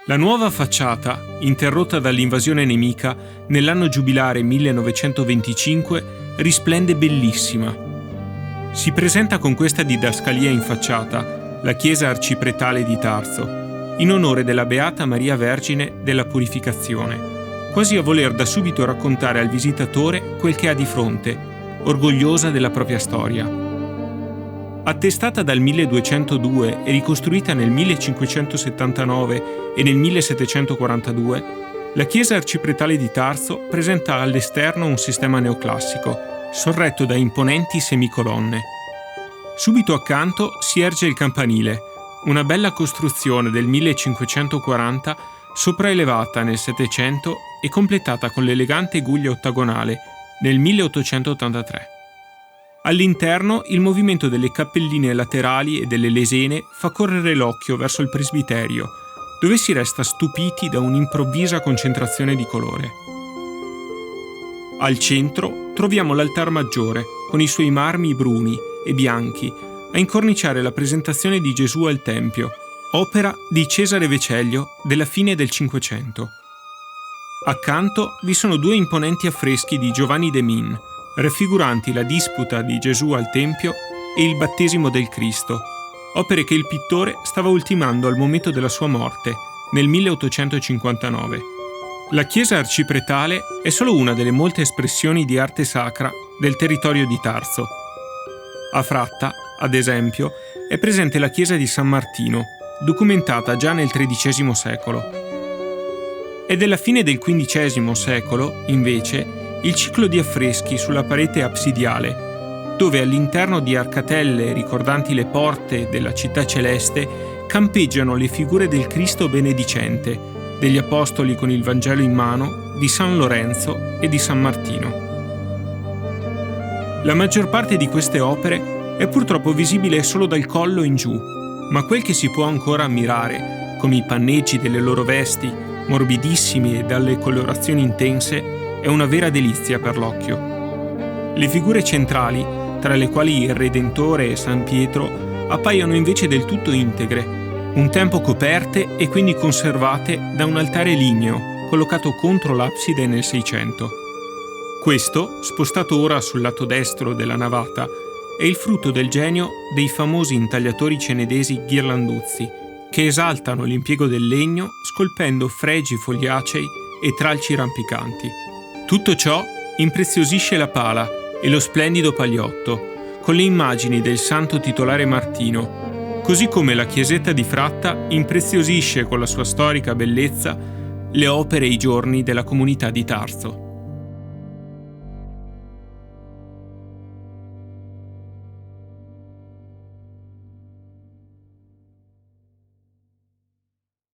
La nuova facciata, interrotta dall'invasione nemica nell'anno giubilare 1925, risplende bellissima. Si presenta con questa didascalia in facciata, la chiesa arcipretale di Tarso, in onore della Beata Maria Vergine della Purificazione, quasi a voler da subito raccontare al visitatore quel che ha di fronte, orgogliosa della propria storia. Attestata dal 1202 e ricostruita nel 1579 e nel 1742, la chiesa arcipretale di Tarso presenta all'esterno un sistema neoclassico, sorretto da imponenti semicolonne. Subito accanto si erge il campanile, una bella costruzione del 1540 sopraelevata nel Settecento e completata con l'elegante guglia ottagonale nel 1883. All'interno il movimento delle cappelline laterali e delle lesene fa correre l'occhio verso il presbiterio, dove si resta stupiti da un'improvvisa concentrazione di colore. Al centro troviamo l'altar maggiore, con i suoi marmi bruni e bianchi, a incorniciare la presentazione di Gesù al Tempio, opera di Cesare Veceglio della fine del Cinquecento. Accanto vi sono due imponenti affreschi di Giovanni de Min, raffiguranti la disputa di Gesù al Tempio e il battesimo del Cristo, opere che il pittore stava ultimando al momento della sua morte, nel 1859. La chiesa arcipretale è solo una delle molte espressioni di arte sacra del territorio di Tarso. A Fratta, ad esempio, è presente la chiesa di San Martino, documentata già nel XIII secolo. È della fine del XV secolo, invece, il ciclo di affreschi sulla parete absidiale, dove all'interno di arcatelle ricordanti le porte della città celeste campeggiano le figure del Cristo benedicente, degli apostoli con il Vangelo in mano, di San Lorenzo e di San Martino. La maggior parte di queste opere è purtroppo visibile solo dal collo in giù, ma quel che si può ancora ammirare, come i panneggi delle loro vesti, morbidissimi e dalle colorazioni intense, è una vera delizia per l'occhio. Le figure centrali, tra le quali il Redentore e San Pietro, appaiono invece del tutto integre, un tempo coperte e quindi conservate da un altare ligneo collocato contro l'abside nel Seicento. Questo, spostato ora sul lato destro della navata, è il frutto del genio dei famosi intagliatori cenedesi ghirlanduzzi, che esaltano l'impiego del legno scolpendo fregi fogliacei e tralci rampicanti. Tutto ciò impreziosisce la pala e lo splendido pagliotto, con le immagini del santo titolare Martino, così come la chiesetta di Fratta impreziosisce con la sua storica bellezza le opere e i giorni della comunità di Tarso.